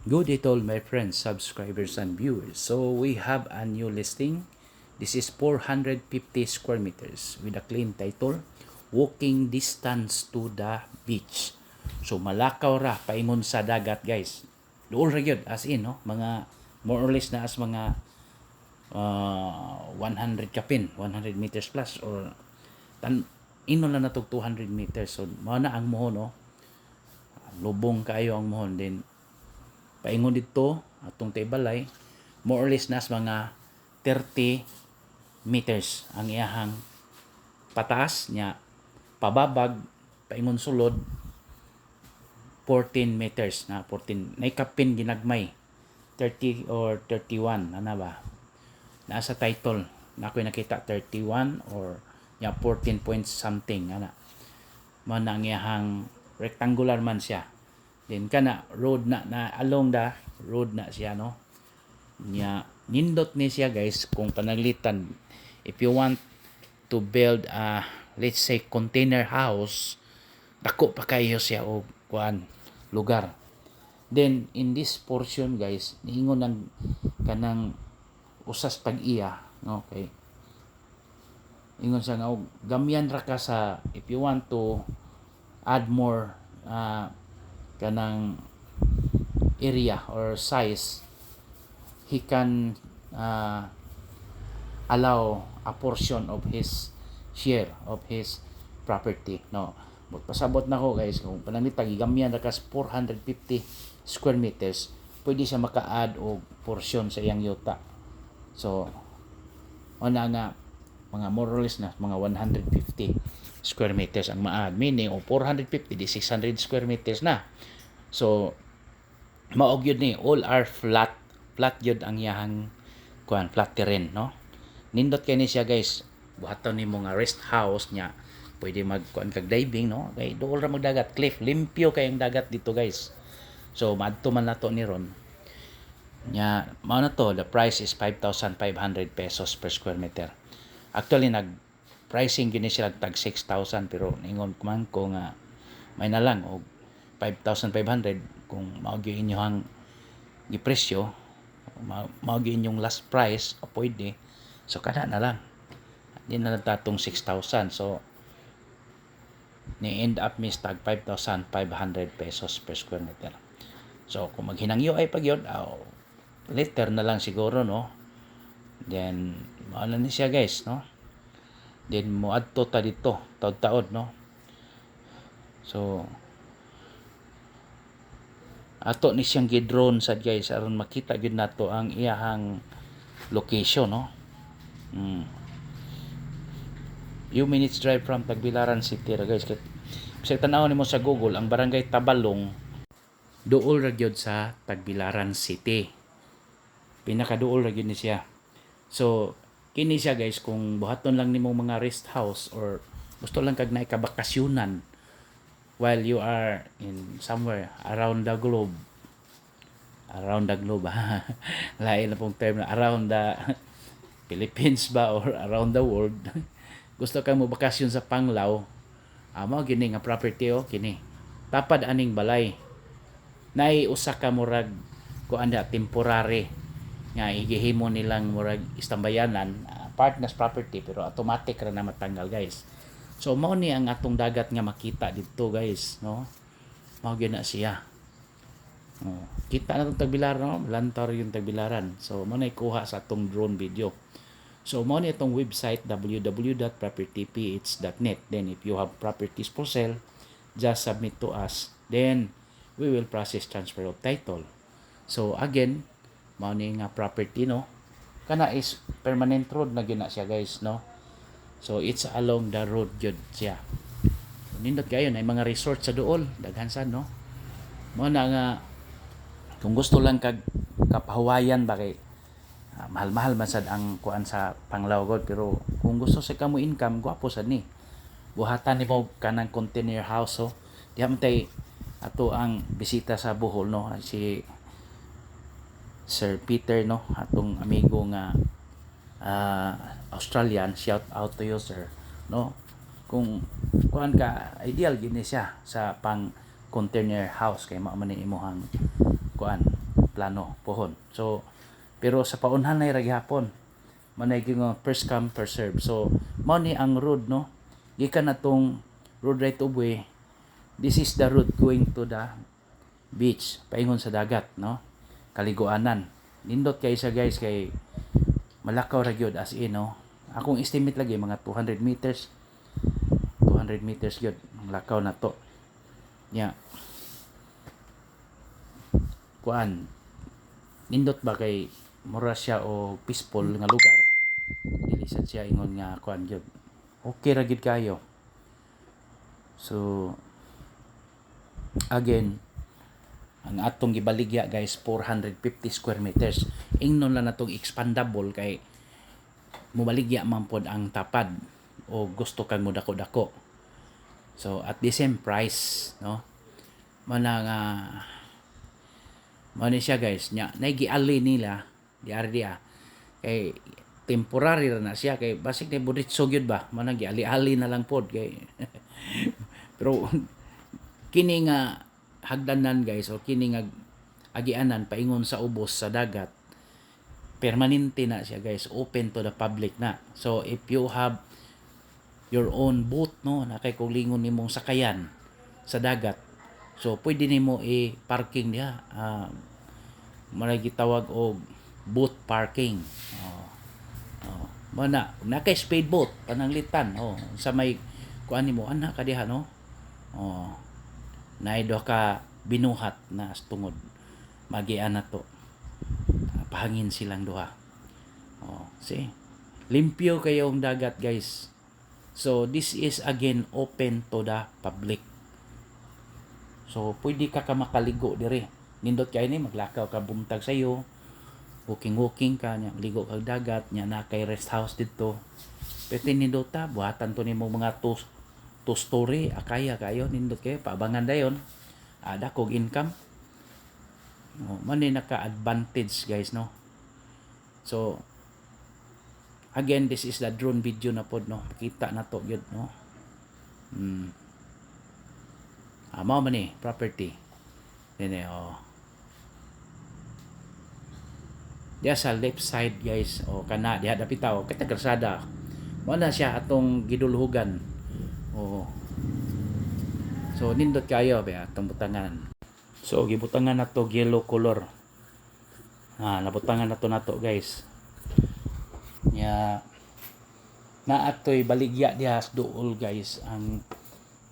Good day to all my friends, subscribers, and viewers. So we have a new listing. This is 450 square meters with a clean title, Walking Distance to the Beach. So malakaw ra, paingon sa dagat guys. Doon ra gyud as in, no? Mga more or less na as mga 100 kapin, 100 meters plus or inon lang na to 200 meters. So mao na ang mohon, no? Lubong kayo ang mohon din paingon dito atong taybalay more or less nas mga 30 meters ang iyahang pataas niya, pababag paingon sulod 14 meters na 14 naikapin ginagmay 30 or 31 ana ba nasa title na ako'y nakita 31 or ya 14 points something ana man ang iyahang rectangular man siya. Then kana road na along the road na siya, no. Nya nindot ni siya guys kung panaglitan if you want to build a let's say container house, dako pa kayo siya og kuan lugar. Then in this portion guys niingon ng kanang usas pag-iya, no, okay. Ingon siya nga gamyan ra ka sa if you want to add more kanang area or size, he can allow a portion of his share of his property, no. But pasabot na ko guys kung pananglitag igamyan ra kas 450 square meters pwede siya maka-add og portion sa iyang yuta. So ona nga mga more or less na mga 150 square meters ang ma-add, meaning o 450 di 600 square meters na. So maog yun ni all are flat yun ang iyahang kuan flat terrain, no. Nindot kay ni siya guys buhaton nimo nga rest house niya, pwede magkuan kag diving, no, kay dool ra magdagat cliff, limpyo kay ang dagat dito guys. So madto man nato ni ron nya mao na to, the price is 5,500 pesos per square meter. Actually nag pricing gini sila tag 6,000 pero ningon man ko nga may na lang og 5,500 kung mao gyud inyohang gipresyo, mao gyud inyong last price o pwede, so kada na lang di na tatong 6,000. So ni end up mis tag 5,500 pesos per square meter. So kung maghinangyo ay pagyod later na lang siguro, no. Then mao na ni siya guys, no. Then mo adto ta dito taud-taod, no. So ato ni siyang gidrone sad guys aron makita gyud nato ang iyahang location, no. Few minutes drive from Tagbilaran City ra guys. Bisag tan-aw nimo sa Google ang barangay Tabalong duol ra gyud sa Tagbilaran City. Pinakaduol ra gyud ni siya. So kini siya guys kung buhaton lang nimo mga rest house or gusto lang kag naay kabakasyunan while you are in somewhere around the globe lain na pong term na around the Philippines ba or around the world gusto ka mo bakasyon sa Panglao, mao gini nga property kini tapad aning balay naay usa ka murag kuanda temporary nga igihimo nilang murag istambayanan, partners property pero automatic ra na matanggal guys. So mao ni ang atong dagat nga makita dito guys, no. Mao gyud na siya. Kita na tong Tagbilaran, no? Lantar yung Tagbilaran. So mao na ikuha sa atong drone video. So mao ni itong website www.propertyph.net. Then if you have properties for sale, just submit to us. Then we will process transfer of title. So again, mao ni nga property, no. Kana is permanent road na gyud na siya guys, no. So it's along the road gyud siya. Nindot kayo na mga resort sa duol daghan sad, no. Mao na nga kung gusto lang kag kapahawayan ba kay mahal-mahal man sad ang kuan sa Panglao god, pero kung gusto sa kamo income gwapo sad ni buhatan nimo kanang container house. Diha man tay ato ang bisita sa Bohol, no, si Sir Peter, no, atong amigo nga Australian. Shout out to you sir, no. Kung kuan ka ideal gini siya sa pang container house kay mao man ni imong kuan plano pohon. So pero sa paunhan na ragyapon manay nga first come first serve. So mao ni ang road, no, gikan natong road right of way. This is the road going to the beach, paingon sa dagat, no, kaliguanan. Nindot kay sa guys, kay malakaw ra gyud, as in, no, akong estimate lagi mga 200 meters gyud ang lakaw na to nya. Kuan, nindot ba kay mura siya o peaceful nga lugar, dili sad siya ingon nga kuan gyud, okay ra gyud kayo. So again, ang atong gibaligya guys 450 square meters. Ingnon lang natong expandable kay mubaligya man pod ang tapad o gusto kang mudako-dako. So at the same price, no, mana nga mani siya guys nya nagiali nila di ardia kay temporary ra na siya, kay basig na buditso gyud ba, mana giali-ali na lang pod kay pero kini nga hagdanan guys, o kini nga agianan paingon sa ubos sa dagat, permanente na siya guys, open to the public na. So if you have your own boat, no, na kay kung lingon nimong sakayan sa dagat, so pwede nimo i-parking diha, marag gitawag og boat parking. Mana na kay speedboat pananglitan, sa may kuan nimo ana ka diha, no, naido ka binuhat na tungod magian na to, pahangin silang duha. See, limpyo kayong dagat guys. So this is again open to the public, so pwede ka makaligo dire. Nindot kay ni maglakaw ka bumtag sayo, walking ka nya, ligo kag dagat nya, na kay rest house dito. Pwede nindot ta buhatan to nimo mga two story akaya kayo, nindot kayo paabangan dayon, ada kog income, mani naka advantage guys, no. So again, this is the drone video na pod, no, kita na to gyud, no. Mao man ni property dine, diya sa left side guys, kana diha dapitaw kita kalsada, mo na siya atong gidulhugan. So nindot kayo ba atong butangan. So gibutangan nato yellow color. Nabutangan nato guys. Nya na atoy baligya diha duol guys, ang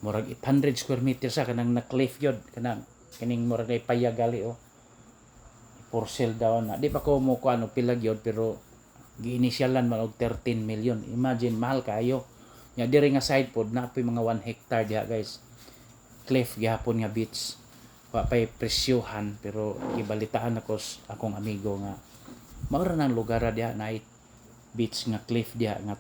murag 800 square meters sa kanang na cliff yod, kanang kining murag ay payagali, for sale daw na. Di pa ko mo kuano pila gyud, pero giinisyalan man og 13 million. Imagine, mahal kayo. Nya diri nga side pod na po'y mga 1 hectare diha guys. Cliff gihapon nga beach. Wa pay presyohan, pero gibalitaan ako sa akong amigo nga mao ra nang lugar diha na beach nga cliff diha nga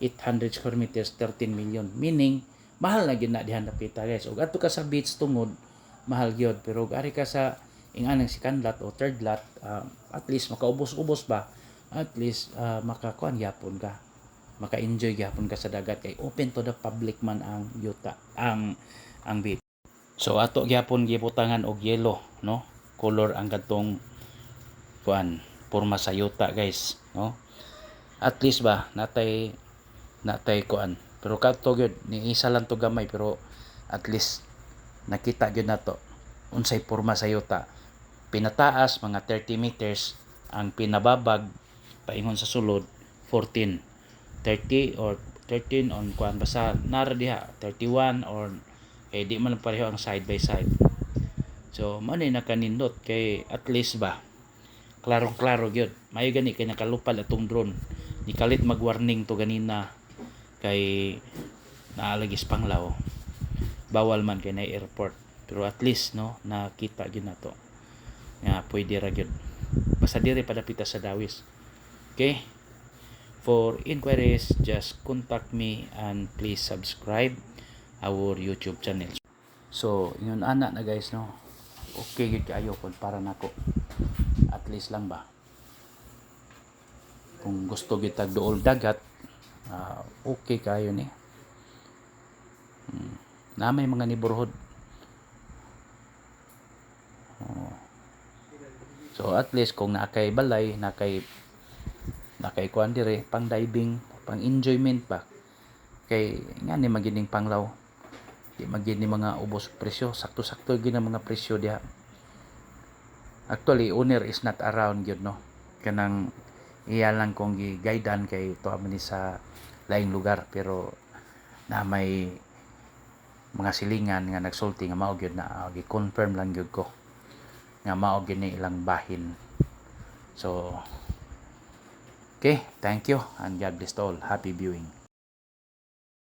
800 square meters 13 million. Meaning mahal na gyud na diha napita guys. Ug adto ka sa beach tungod mahal gyud, pero ari ka sa inganang second lot o third lot, at least makaubos-ubos ba, at least makakuan gyapon ka, maka-enjoy gyapon ka sa dagat, kay open to the public man ang yuta, ang beach. So ato gyapon gibutangan og yellow, no, color ang kadtong kuan porma sa yuta guys, no. At least ba natay kuan, pero kadto gyud ni isa lang to gamay, pero at least nakita gyud nato unsay porma sa yuta. Pinataas mga 30 meters, ang pinababag paingon sa sulod 14, 30 or 13 on kuan basta nara diha 31, or di man pareho ang side by side. So mao ni nakanindot kay at least ba klaro gyud. Mayo gani kay nakalupad atong drone, ni kalit mag-warning to ganina kay naalagis panglaw, bawal man kay na airport, pero at least, no, nakita gyud nato nga pwede ra gyud basta diri padapita sa Dawis. Okay, for inquiries just contact me and please subscribe our YouTube channel. So ingon ana na guys, no, okay gyud kayo kun para nako, at least lang ba kung gusto gyud tag duol dagat, okay kayo ni. Na may mga neighborhood, So at least kung nakay balay, nakay kuan dire pang diving, pang enjoyment pa. Kay nga ni magining panglaw. Di magini mga ubos presyo, sakto-sakto gyud ang mga presyo diha. Actually owner is not around gyud no. Kanang iya lang kong gi-guidean kay to ni sa laing lugar, pero na may mga silingan nga nagsulti nga mao gyud na gi-confirm lang gyud ko nga mao gyud ni ilang bahin. So okay, thank you and God bless to all. Happy viewing.